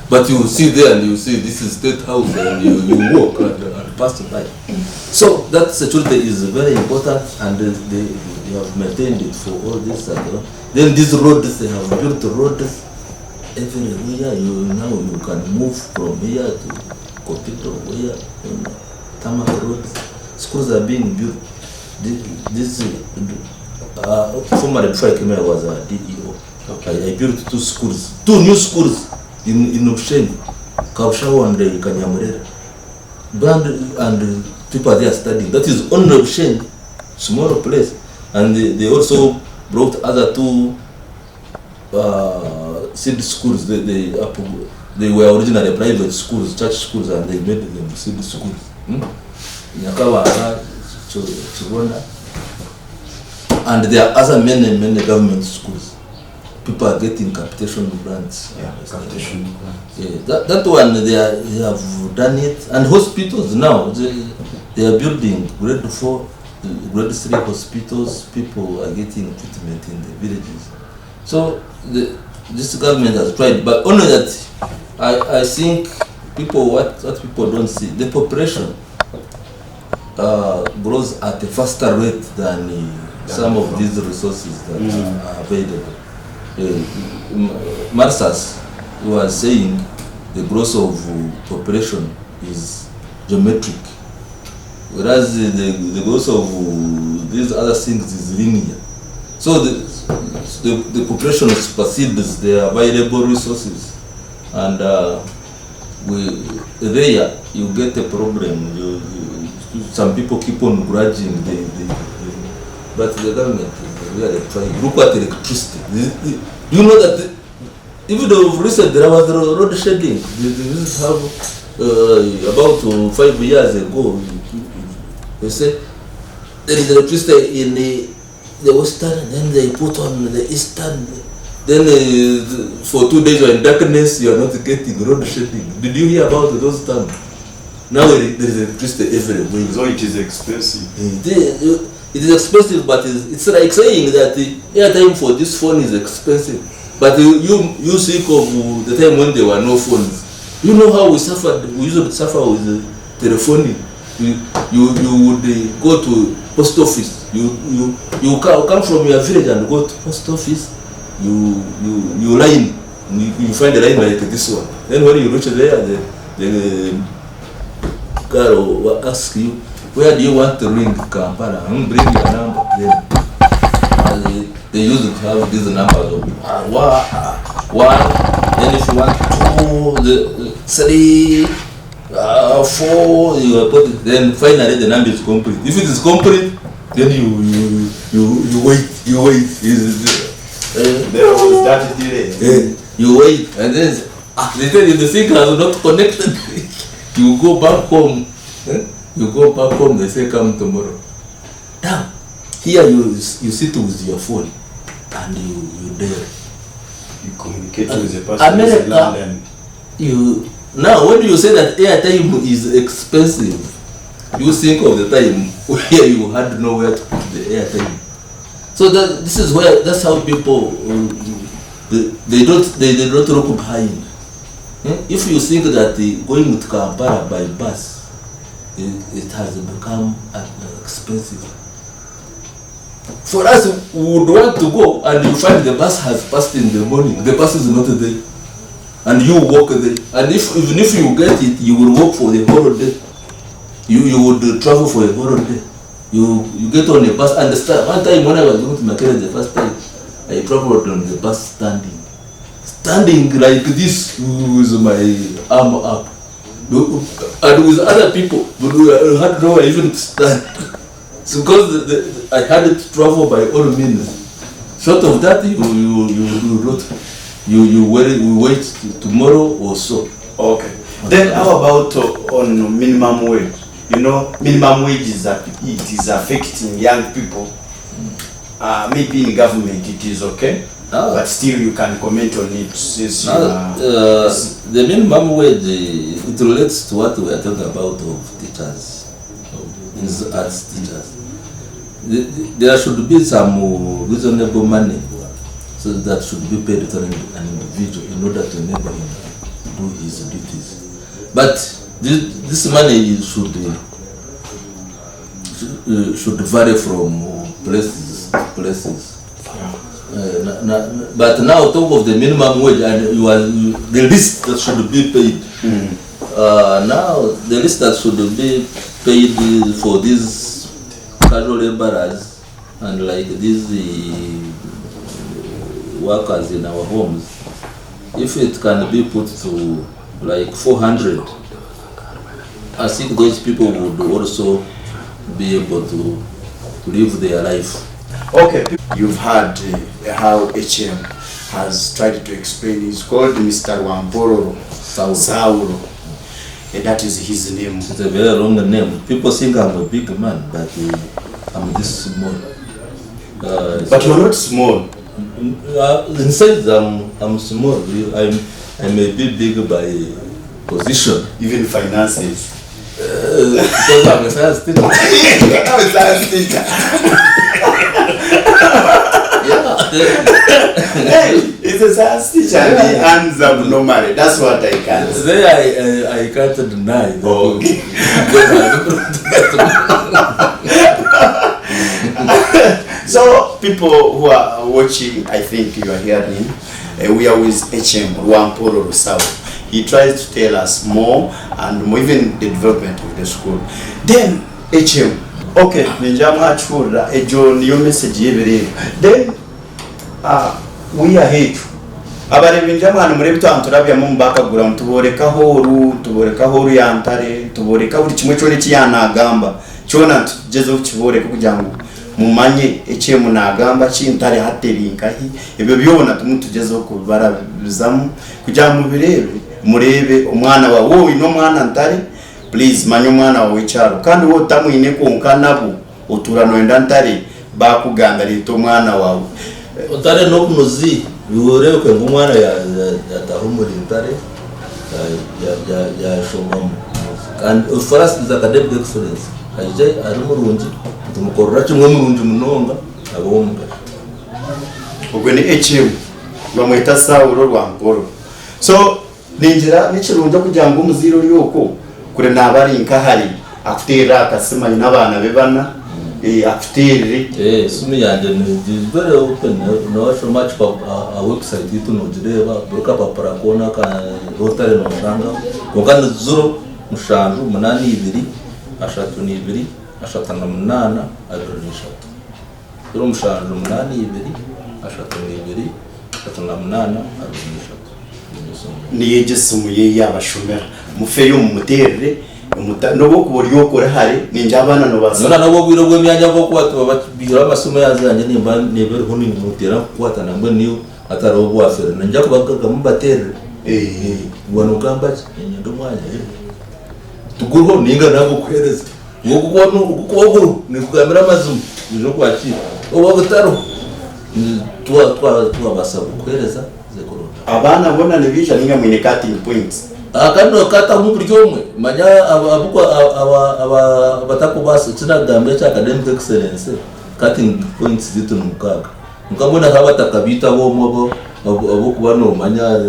But you see there and you see this is State House, and you walk and pass by. So that security is very important, and they have maintained it for all this. Then these roads, they have built roads everywhere. Now you can move from here to Kopito, where Tamar roads. Schools are being built. Formerly before I came here, I was a DEO. Okay. I built two new schools in Ocean, Kaushawa and Kanyamurera. And people are there studying. That is on Ocean, smaller place. And they also brought other two seed schools. They were originally private schools, church schools, and they made them seed schools. Nyakawa, Chirona. And there are other many government schools. People are getting capitation grants. Yeah, capitation grants. Yeah, that one they have done it. And hospitals now, they are building grade 4, grade 3 hospitals. People are getting treatment in the villages. So this government has tried, but only that I think people what people don't see, the population grows at a faster rate than some of these resources that are available. Marsas was saying the growth of population is geometric, whereas the growth of these other things is linear. So the population supersedes the available resources, and there you get a problem. Some people keep on grudging but the government is really trying. Look at electricity. You know that even though recently there was road shedding, this have about 5 years ago. They say there is electricity in the western, and then they put on the eastern. Then for 2 days you are in darkness, you are not getting road shedding. Did you hear about those times? Now there is electricity everywhere. So it is expensive. It is expensive, but it's like saying that the airtime for this phone is expensive. But you think of the time when there were no phones. You know how we suffered. We usually suffer with telephony. You would go to post office. You come from your village and go to post office. You line. You find a line like this one. Then when you reach there, the car will ask you, where do you want to ring Kampala? Bring your number. Then they used to have these numbers of 1, then if you want 2, 3, 4, you put it, then finally the number is complete. If it is complete, then you wait. You wait, and then they tell you the thing has not connected. You go back home. You go back home. They say come tomorrow. Now, here you sit with your phone, and you there. You communicate with the person in London. Now when you say that airtime is expensive, you think of the time where you had nowhere to put the airtime. So that's how people they don't look behind. If you think that going to Kampala by bus it has become expensive. For us, we would want to go and you find the bus has passed in the morning. The bus is not there, and you walk there. And even if you get it, you will walk for the whole day. You would travel for a whole day. You get on a bus and one time when I was going to Makerere the first time, I traveled on the bus standing like this with my arm up, and with other people, but I had nowhere even to stand. So because I had to travel by all means. Short of that, you wait tomorrow or so. Okay. Then how about on minimum wage? You know, minimum wage is affecting young people. Maybe in government it is okay, but still you can comment on it. Since the minimum wage, it relates to what we are talking about of teachers, of arts teachers. There should be some reasonable money, so that should be paid to an individual in order to enable him to do his duties. But this money should vary from places to places. But now talk of the minimum wage and the list that should be paid. Now the list that should be paid for these casual laborers and like these workers in our homes, if it can be put to like 400, I think those people would also be able to live their life. Okay, you've heard how HM has tried to explain. He's called Mr. Rwampororo. Saul. And that is his name. It's a very long name. People think I'm a big man, but I'm this small. But you're not small. In size, I'm small. I may be big by position. Even finances. Because I'm a science teacher. I'm a science teacher. Hey, it's a science teacher. Yeah. He earns abnormally. That's what I can say. There I can't deny. Okay. So people who are watching, I think you are hearing, we are with HM Rwampororo Saul. He tries to tell us more and more, even the development of the school. Then HM, okay, ninjama chura ejo niyo message yebereye. Then we are here. Abare binjama hano muri bitu anturabya mu mbakagura mutuboreka horu ya Ntare, tuboreka buri kimwe cyo n'ikyanagamba. Cyona tugezeho kiboreka kugira ngo mumanye HM nagamba cy'Intare haterinkahi. Ibyo byobona tumutugezeho kubarabizamu kugira mu birebe murebe umwana wa wowe no mwana Ntare, please manyo mwana wawe cyaro kandi wo tamwine konka nabo uturano enda Ntare bakuganda rito mwana wawe Ntare no kunozi urebe ko umwana yatahumura Ntare ya shomamu and for us is academic excellence aje ari murungi tumukorera kimwe murungi munonga abomba ubwo ni HM bamwita Saul Rwampororo. So ninjira n'ikirunjo kugira ngo umuziro yoko kure nabari nkahari afitera akasema n'abana bebana afiteri sumi yanje ni very open no so much a website itu no direba broka papara kona ka rotare no shanga kokana 0 mushanju 82 ashatu 2 ashatu 8 adronisha 0 mushanju 82 32 38 niye gisumuye yabashomera mufeyo mu muterere no kuburyo kore hari ninja abana no basa nona nabo bwiro bwo myanya bwo kwatu babira amasomo yazanye nimba nebere huni mutera kwatana mbe niyo ataro bwo afere nanja kubagaga mu baterere ubona ugamba nyendo mwanya tugurho ninga nabo kwereza ngo kuko ni kugamira amazumu nijo kwakira obo gutaro twa basa kwereza zekorona abana bona nibisha ninga mwine cutting points akano kata mu buryo mwe manya aba batakubasa kinagambe cha academic excellence cutting points zitu mukaga mukabona habatakabita bo mobo abo kubano manya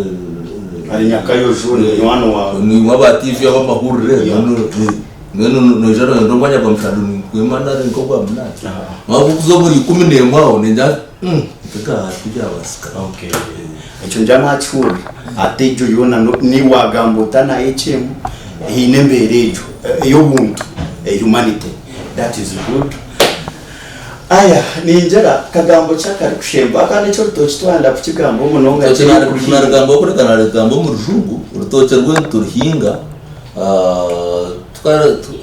ari nyakayo juri mwana wa ni wabativi aba mahurire no jaro ndo manya kwa mshaduni kwimana ngo kwa mnati mabukuzo muri 10 mwao ninja kaka kuja wasika okay echo njama churi atejo yona ni wagambota na hinemberejo yobuntu humanity that is good. Aya ninjera kagambo chakari kushemba akane cyo rutoki twanda ku kigambo munonga cy'inagambo kuri kanagambo mu rujungu urutoki rw'enturhinga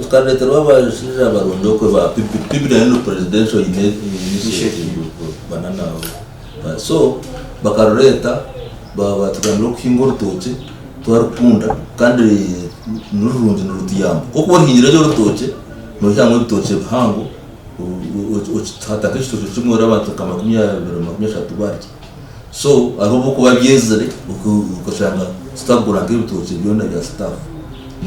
tukaretera abajira barundo ko ba people and presidential initiative banana so bakarureta baba tugamlo kuhinga urutoki twarukunda kandi n'ururungi n'urutiyamba kuko barhingira cyo rutoki no cyangwa urutoki hango hataka ishusho cy'umwe abantu kama 20 barya so aho boko babyezere ukashanga stabura ng'urutoki byona bya staff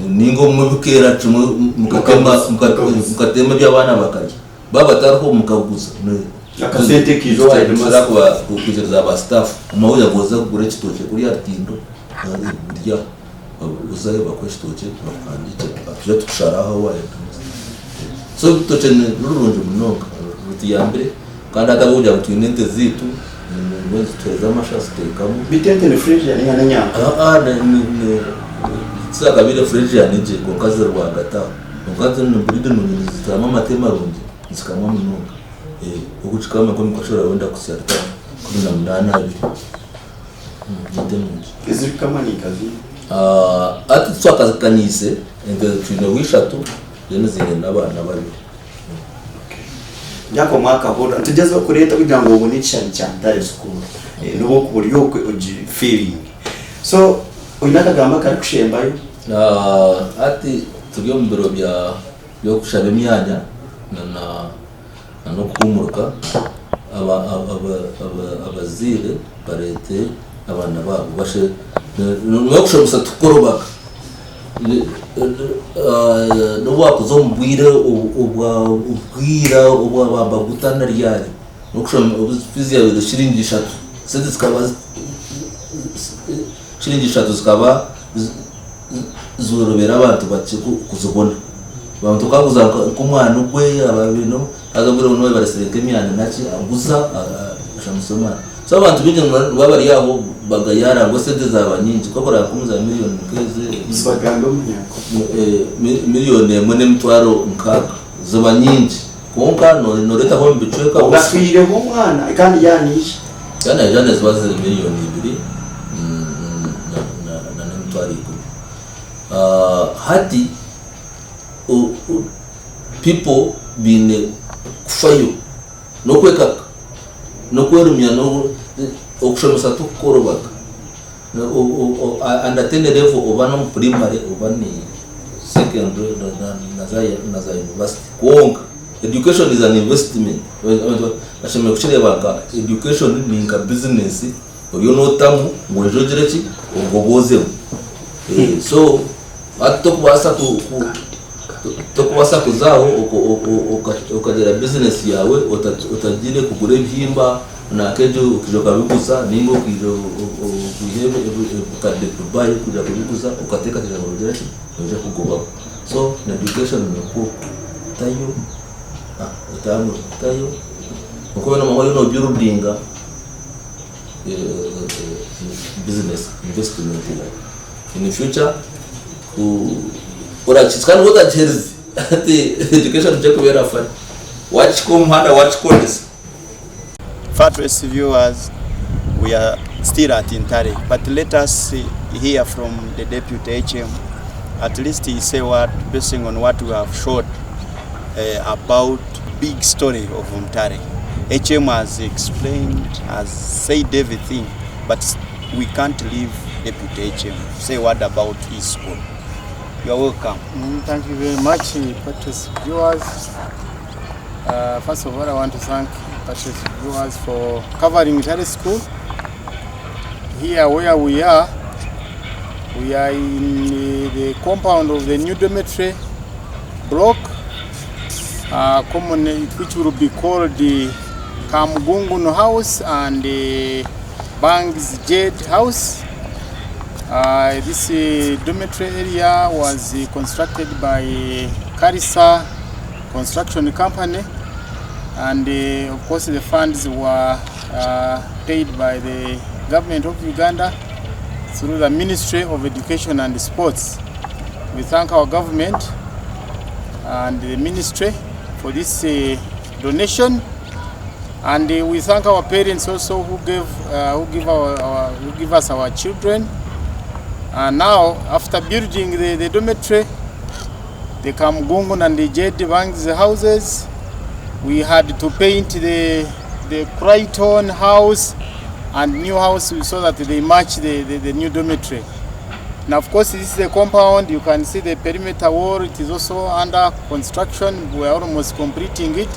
ningo mubukera cyo mukatema by'abana bakarya baba tarho mukaguza akasente kijo Headmaster kwa kujeza ba staff umawe yagoza kugura kitoke kuri artindo burya uzaye bakweshitoke bakandike akije tusharaho wa so tutoche n'urunje munoka rutiyambere kandi atabuja kutwinente zitu mwezi tweza amashasi tekamo bitente ni fridge yani nyanya ni saka bile fridge yanije ko kaze rwagata ukaze n'uburido n'unyuzi zitama amatema runje zikama munoka ukuchikama kwa mkoshora wenda kusiarita kumi na mnana abi iziri kama ni kazi ati tswaka kanise ende twinowisha tu yene zine n'abana bari yako mwaka bora tujezwe kureta kugira ngo ubone cyane cyane Ntare school nubo ku buryo uji feeling so uyinaka gamba kari kushembayo ati turiyo mu biro byo kushaba imyanya no kumuruka abazire barete abana babo bashe no kushobosa tukorobaka no wakuzo mbwire ubwira ubwabamba gutana ryari no kushobosa fizia biro shiringi 3 sente zikaba shiringi 3 zikaba zurobera abantu bace kuzubona abantu kaguza kumwana ugwe ababino azabura uno barasereka imyana naki aguza ashamusoma so abantu binje babari yaho bagayara ngo sente zaba nyinji kokora kumuza miliyoni keze isbagando munyako miliyoni mone mtwaro nkaka zaba nyinji konka no leta ho mbicweka ugaswire mu mwana kandi yanisha jana zbaze miliyoni 2 na mtwari hati people bine kufayo no kweka no kwerumya no okushomesa tukorobaka no andatende level obana mu primary obani secondary na za university kuonga education is an investment asheme kuchire baka education ni nka business oyo no tamu ngojojireki ogoboze so atokubasa tokuwasa kuzaho ukagera business yawe utagire kugura ibihimba na kejo ukijoka biguza ningo kijo kuhebe ukade Dubai kuja kubiguza ukateka kija ngorojera uje kugoba so na education ni ko tayo tayo ukobona mahoro no buildinga business investment in the future ora chitskana wota cherizi ati education je kubera fani watch kom hada watch codes Fathers viewers, we are still at Ntare, but let us hear from the Deputy HM. At least he say what, basing on what we have showed about big story of Ntare. HM has explained, has said everything, but we can't leave Deputy HM. Say what about his school. You are welcome. Thank you very much, Patrice viewers. First of all, I want to thank Patrice viewers for covering Ntare School. Here where we are in the compound of the new dormitory block, which will be called the Kamgungun House and the Bangs Jade House. This dormitory area was constructed by Karisa Construction Company, and of course the funds were paid by the government of Uganda through the Ministry of Education and Sports. We thank our government and the ministry for this donation, and we thank our parents also who give us our children. And now, after building the dormitory, the Kamgungun and the Jade Banks houses, we had to paint the Crichton house and new house so that they match the new dormitory. Now, of course, this is the compound. You can see the perimeter wall. It is also under construction. We are almost completing it.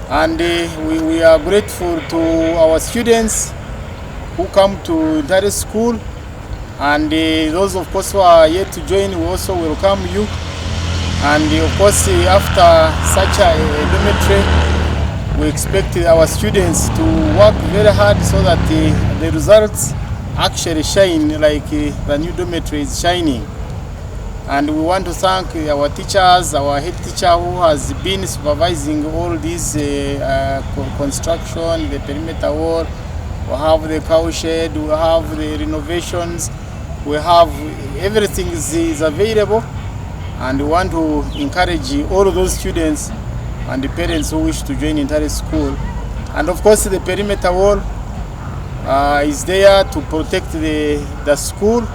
And we are grateful to our students who come to Ntare School. And those, of course, who are yet to join, we also welcome you. And of course, after such a dormitory, we expect our students to work very hard so that the results actually shine like the new dormitory is shining. And we want to thank our teachers, our head teacher who has been supervising all these construction, the perimeter wall. We have the cow shed, we have the renovations, we have everything is available. And we want to encourage all of those students and the parents who wish to join Ntare School. And of course, the perimeter wall is there to protect the school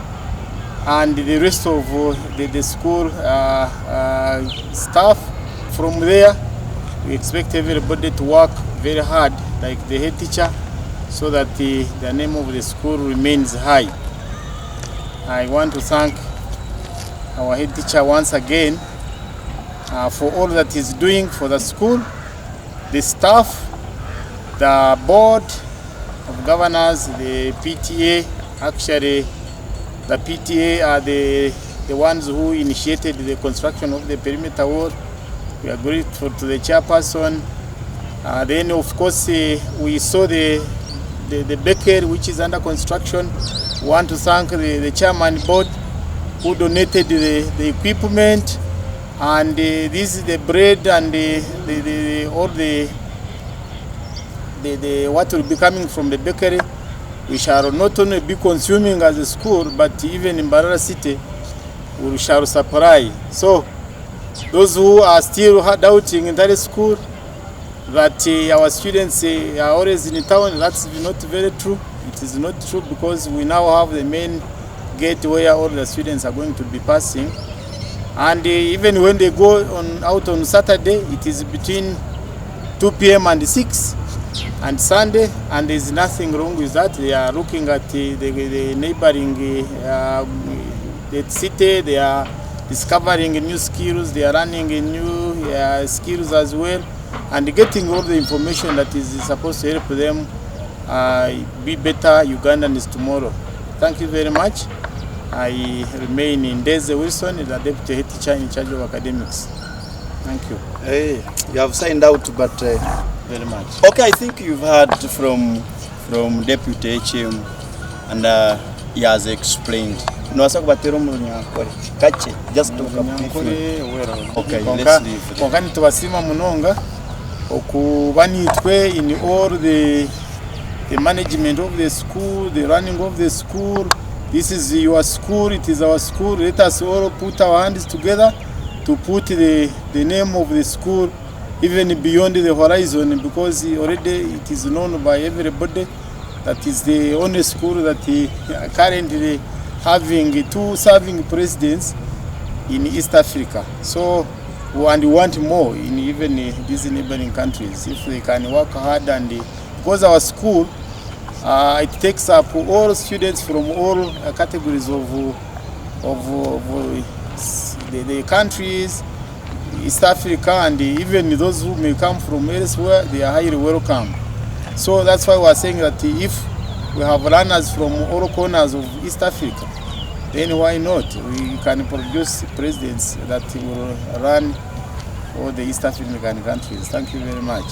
and the rest of the school staff. From there, we expect everybody to work very hard, like the head teacher, so that the name of the school remains high. I want to thank our head teacher once again for all that he's doing for the school, the staff, the board of governors, the PTA. Actually, the PTA are the ones who initiated the construction of the perimeter wall. We are grateful to the chairperson. Then, of course, we saw the bakery which is under construction. We want to thank the chairman board who donated the equipment, and this is the bread and all the what will be coming from the bakery. We shall not only be consuming as a school, but even in Mbarara City, we shall supply. So, those who are still doubting in Ntare School that our students are always in town, that's not very true. It is not true, because we now have the main gate where all the students are going to be passing. And even when they go out on Saturday, it is between 2 p.m. and 6, and Sunday, and there is nothing wrong with that. They are looking at the neighboring the city. They are discovering new skills. They are learning new skills as well, and getting all the information that is supposed to help them be better Ugandans tomorrow. Thank you very much. I remain in Ndeze Wilson, the deputy head teacher in charge of academics. Thank you. Hey, you have signed out, but Very much. okay, I think you've heard from Deputy HM, and he has explained. Just talk briefly. Okay, let's leave. Konkani tubasima munonga okubanitwe in all the management of the school, the running of the school. This is your school, it is our school. Let us all put our hands together to put the name of the school even beyond the horizon, because already it is known by everybody that is the only school that currently having 2 serving presidents in East Africa. So, and we want more in even these neighboring countries if they can work hard. And because our school, it takes up all students from all categories of the countries, East Africa, and even those who may come from elsewhere, they are highly welcome. So that's why we are saying that if we have runners from all corners of East Africa, then why not? We can produce presidents that will run all the East African countries. Thank you very much.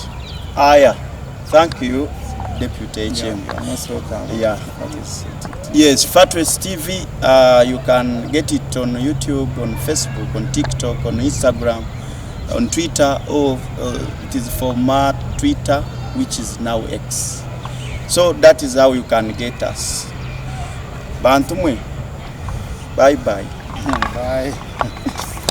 Aya, thank you, Deputy HM. Yeah, you're most welcome. Yeah. Yes, Fatwest TV, you can get it on YouTube, on Facebook, on TikTok, on Instagram, on Twitter, or it is former Twitter, which is now X. So that is how you can get us. Bantumwe. Bye bye. Bye.